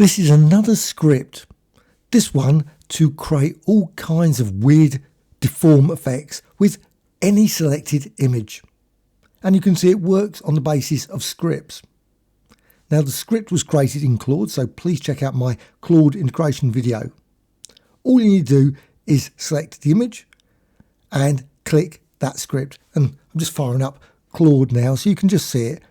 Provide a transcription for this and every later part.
This is another script, this one to create all kinds of weird deform effects with any selected image. And you can see it works on the basis of scripts. Now the script was created in Claude, so please check out my Claude integration video. All you need to do is select the image and click that script. And I'm just firing up Claude now so you can just see it.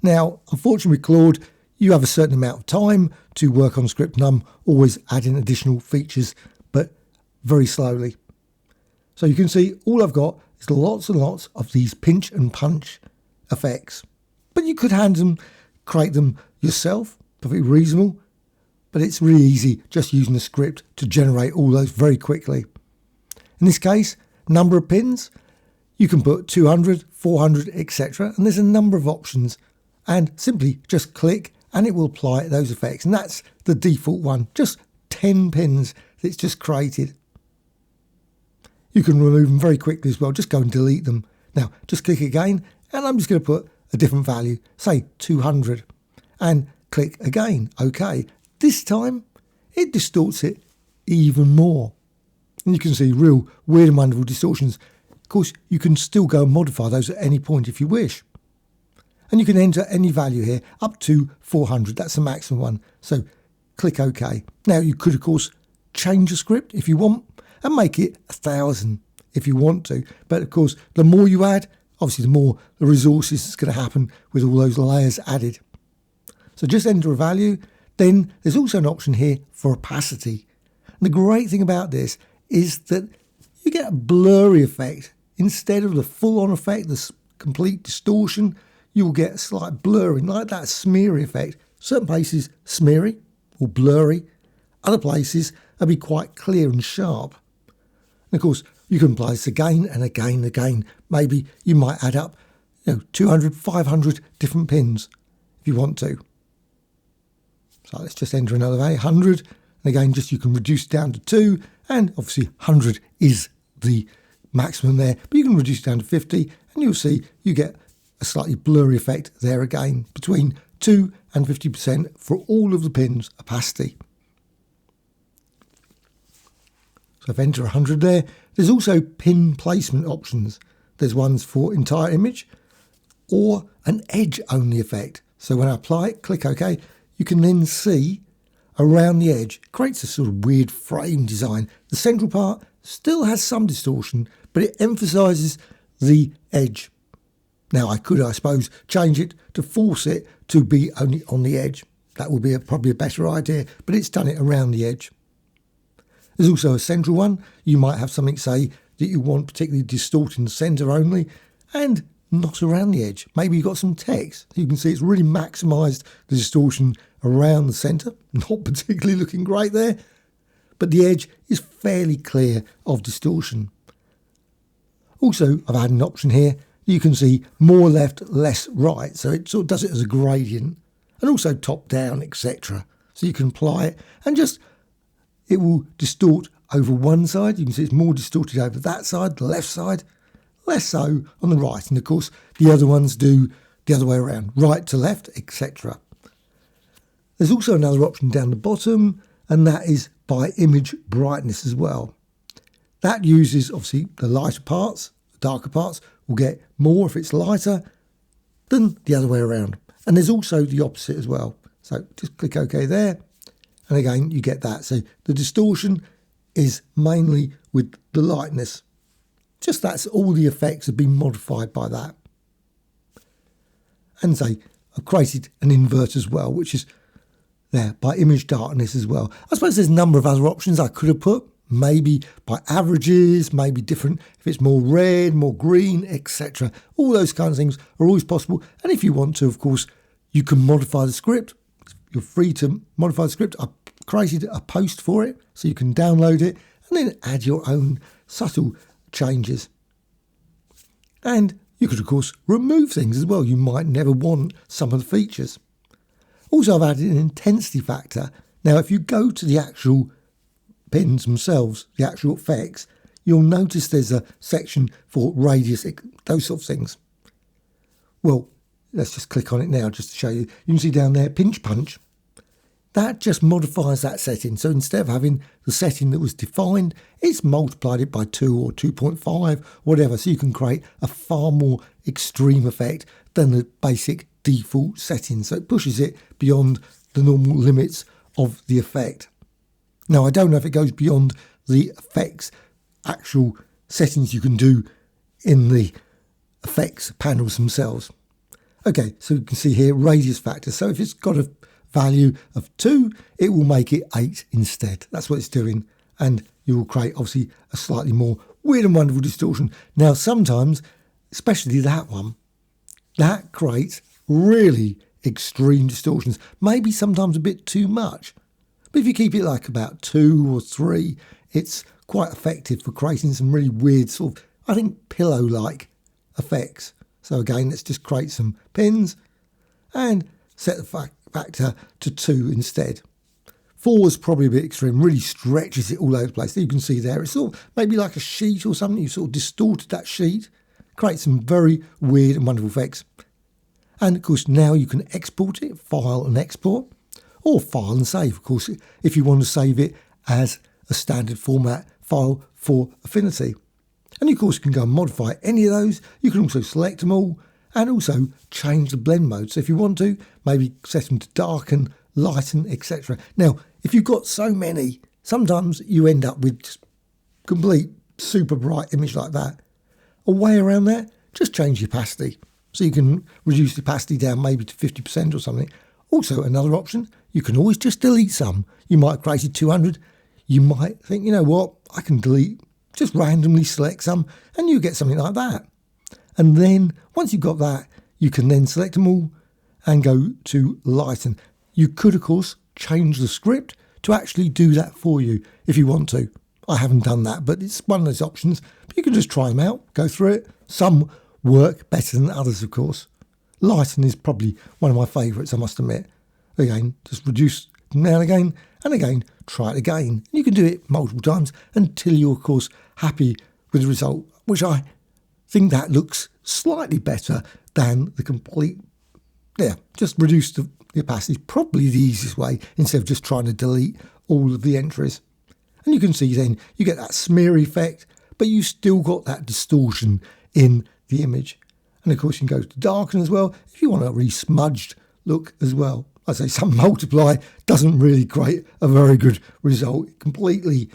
Now, unfortunately with Claude, you have a certain amount of time to work on script, and I'm always adding additional features, but very slowly. So you can see all I've got is lots and lots of these pinch and punch effects. But you could create them yourself, perfectly reasonable. But it's really easy just using the script to generate all those very quickly. In this case, number of pins, you can put 200, 400, etc. And there's a number of options. And simply just click and it will apply those effects. And that's the default one, just 10 pins that it's just created. You can remove them very quickly as well. Just go and delete them. Now, just click again, and I'm just going to put a different value, say 200, and click again. OK. This time, it distorts it even more. And you can see real weird and wonderful distortions. Of course, you can still go and modify those at any point if you wish. And you can enter any value here up to 400. That's the maximum one. So click OK. Now, you could, of course, change the script if you want, and make it 1,000 if you want to. But of course, the more you add, obviously the more the resources that's going to happen with all those layers added. So just enter a value. Then there's also an option here for opacity. And the great thing about this is that you get a blurry effect. Instead of the full-on effect, the complete distortion, you will get a slight blurring, like that smeary effect. Certain places smeary or blurry. Other places will be quite clear and sharp. And of course, you can apply this again and again and again. Maybe you might add up 200, 500 different pins if you want to. So let's just enter another value, 100. And again, just you can reduce it down to 2. And obviously 100 is the maximum there. But you can reduce it down to 50. And you'll see you get a slightly blurry effect there again, between 2 and 50% for all of the pins opacity. So if I enter 100 there, there's also pin placement options. There's ones for entire image or an edge only effect. So when I apply it, click OK, you can then see around the edge. It creates a sort of weird frame design. The central part still has some distortion, but it emphasizes the edge. Now I could, I suppose, change it to force it to be only on the edge. That would be probably a better idea, but it's done it around the edge. There's also a central one. You might have something, say, that you want particularly distorting the centre only and not around the edge. Maybe you've got some text. You can see it's really maximised the distortion around the centre. Not particularly looking great there, but the edge is fairly clear of distortion. Also, I've added an option here. You can see more left, less right. So it sort of does it as a gradient, and also top down, etc. So you can apply it and just it will distort over one side. You can see it's more distorted over that side, the left side, less so on the right. And of course, the other ones do the other way around, right to left, etc. There's also another option down the bottom, and that is by image brightness as well. That uses, obviously, the lighter parts, the darker parts will get more if it's lighter than the other way around. And there's also the opposite as well. So just click OK there. And again, you get that. So the distortion is mainly with the lightness. Just that's all the effects have been modified by that. And say, I've created an invert as well, which is there by image darkness as well. I suppose there's a number of other options I could have put. Maybe by averages, maybe different, if it's more red, more green, etc. All those kinds of things are always possible. And if you want to, of course, you can modify the script. You're free to modify the script. I created a post for it, so you can download it and then add your own subtle changes. And you could, of course, remove things as well. You might never want some of the features. Also, I've added an intensity factor. Now, if you go to the actual pins themselves, the actual effects, you'll notice there's a section for radius, those sort of things. Well, let's just click on it now just to show you. You can see down there, pinch punch. that just modifies that setting. So instead of having the setting that was defined, it's multiplied it by 2 or 2.5, whatever. So you can create a far more extreme effect than the basic default setting. So it pushes it beyond the normal limits of the effect. Now, I don't know if it goes beyond the effects actual settings you can do in the effects panels themselves. Okay, so you can see here radius factor. So if it's got a value of 2, it will make it 8 instead. That's what it's doing. And you will create obviously a slightly more weird and wonderful distortion. Now, sometimes, especially that one, that creates really extreme distortions. Maybe sometimes a bit too much. But if you keep it like about 2 or 3, it's quite effective for creating some really weird sort of, I think, pillow-like effects. So again, let's just create some pins and set the factor to 2 instead. 4 is probably a bit extreme, really stretches it all over the place. You can see there, it's sort of maybe like a sheet or something. You sort of distorted that sheet, create some very weird and wonderful effects. And of course, now you can export it, file and export, or file and save, of course, if you want to save it as a standard format file for Affinity. And you, of course, can go and modify any of those. You can also select them all and also change the blend mode. So if you want to, maybe set them to darken, lighten, etc. Now, if you've got so many, sometimes you end up with just complete super bright image like that. A way around that, just change the opacity. So you can reduce the opacity down maybe to 50% or something. Also, another option, you can always just delete some. You might have created 200. You might think, you know what, I can delete, just randomly select some, and you get something like that. And then once you've got that, you can then select them all and go to lighten. You could, of course, change the script to actually do that for you if you want to. I haven't done that, but it's one of those options. But you can just try them out, go through it. Some work better than others, of course. Lighten is probably one of my favourites, I must admit. Again, just reduce now and again, try it again. And you can do it multiple times until you're, of course, happy with the result, which I think that looks slightly better than the complete, just reduce the opacity, probably the easiest way instead of just trying to delete all of the entries. And you can see then you get that smeary effect, but you still got that distortion in the image. And of course you can go to darken as well if you want a really smudged look as well. I say some multiply doesn't really create a very good result. It completely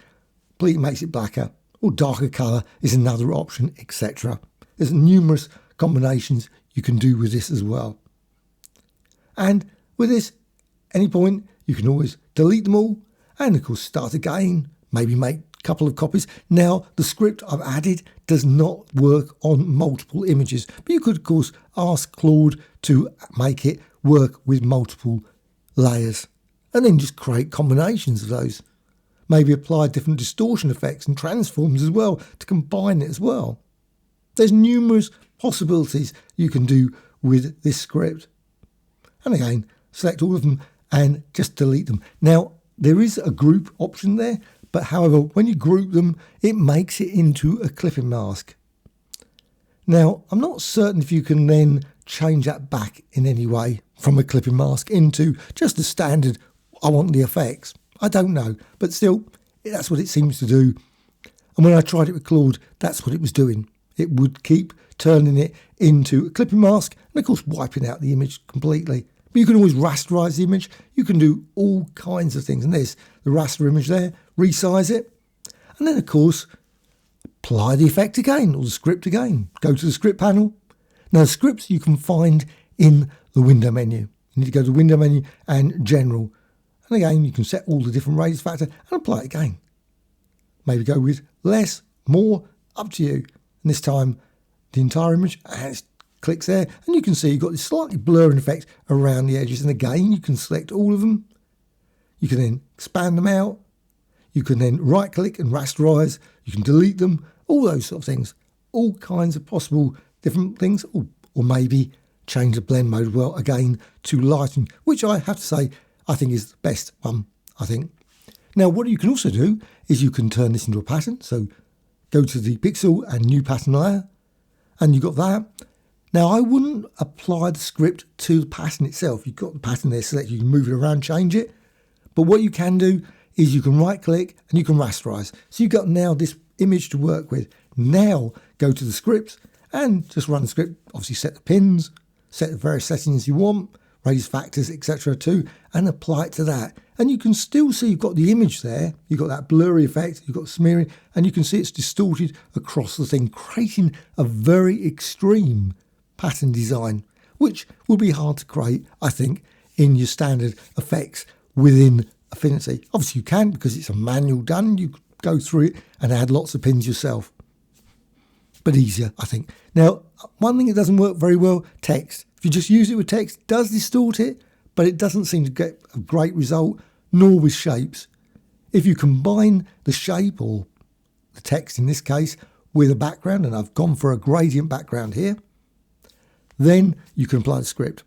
makes it blacker, or darker colour is another option, etc. There's numerous combinations you can do with this as well. And with this, any point, you can always delete them all and of course start again, maybe make a couple of copies. Now, the script I've added does not work on multiple images, but you could of course ask Claude to make it work with multiple layers and then just create combinations of those. Maybe apply different distortion effects and transforms as well to combine it as well. There's numerous possibilities you can do with this script. And again, select all of them and just delete them. Now, there is a group option there, but however, when you group them, it makes it into a clipping mask. Now, I'm not certain if you can then change that back in any way from a clipping mask into just a standard, I want the effects. I don't know, but still, that's what it seems to do. And when I tried it with Claude, that's what it was doing. It would keep turning it into a clipping mask and of course wiping out the image completely. But you can always rasterize the image. You can do all kinds of things. And there's the raster image there, resize it. And then of course, apply the effect again or the script again. Go to the script panel. Now the scripts you can find in the window menu. You need to go to the window menu and general. And again, you can set all the different radius factor and apply it again. Maybe go with less, more, up to you. And this time, the entire image, and it clicks there. And you can see you've got this slightly blurring effect around the edges. And again, you can select all of them. You can then expand them out. You can then right click and rasterize. You can delete them, all those sort of things. All kinds of possible different things. Or maybe change the blend mode, well, again, to lighten, which I have to say, I think is the best one, I think. Now, what you can also do is you can turn this into a pattern. So go to the pixel and new pattern layer, and you've got that. Now, I wouldn't apply the script to the pattern itself. You've got the pattern there selected. You can move it around, change it. But what you can do is you can right click and you can rasterize. So you've got now this image to work with. Now go to the scripts and just run the script. Obviously set the pins, set the various settings you want, raise factors, etc. too, and apply it to that. And you can still see you've got the image there. You've got that blurry effect, you've got smeary, and you can see it's distorted across the thing, creating a very extreme pattern design, which will be hard to create, I think, in your standard effects within Affinity. Obviously you can, because it's a manual done. You go through it and add lots of pins yourself. But easier, I think. Now, one thing that doesn't work very well, text. If you just use it with text, it does distort it, but it doesn't seem to get a great result, nor with shapes. If you combine the shape, or the text in this case, with a background, and I've gone for a gradient background here, then you can apply the script,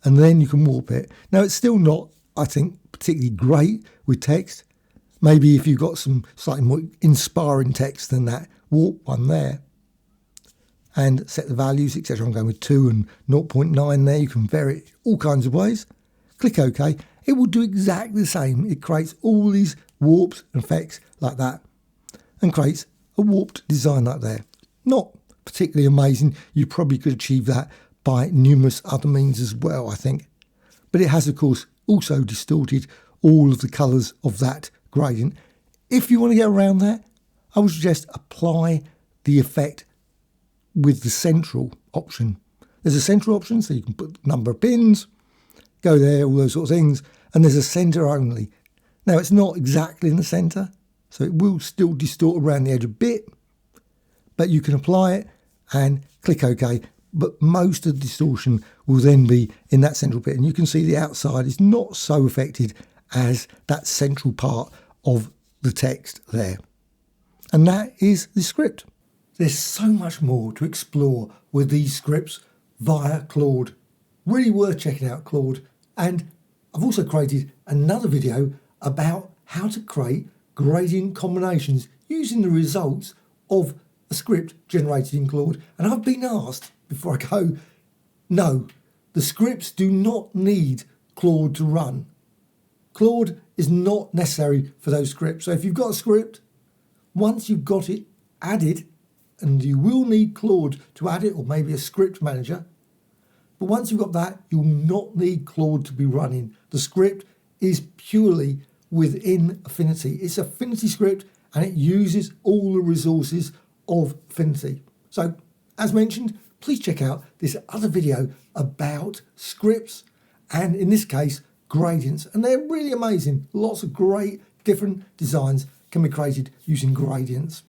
and then you can warp it. Now, it's still not, I think, particularly great with text. Maybe if you've got some slightly more inspiring text than that, warp one there. And set the values, etc. I'm going with 2 and 0.9 there. You can vary it all kinds of ways. Click OK. It will do exactly the same. It creates all these warps and effects like that and creates a warped design like there. Not particularly amazing. You probably could achieve that by numerous other means as well, I think. But it has, of course, also distorted all of the colours of that gradient. If you want to get around that, I would suggest apply the effect with the central option. There's a central option, so you can put the number of pins, go there, all those sort of things, and there's a centre only. Now, it's not exactly in the centre, so it will still distort around the edge a bit, but you can apply it and click OK. But most of the distortion will then be in that central bit, and you can see the outside is not so affected as that central part of the text there. And that is the script. There's so much more to explore with these scripts via Claude. Really worth checking out Claude. And I've also created another video about how to create gradient combinations using the results of a script generated in Claude. And I've been asked before I go, no, the scripts do not need Claude to run. Claude is not necessary for those scripts. So if you've got a script, once you've got it added, and you will need Claude to add it, or maybe a script manager. But once you've got that, you'll not need Claude to be running. The script is purely within Affinity. It's an Affinity script, and it uses all the resources of Affinity. So, as mentioned, please check out this other video about scripts, and in this case, gradients. And they're really amazing. Lots of great different designs can be created using gradients.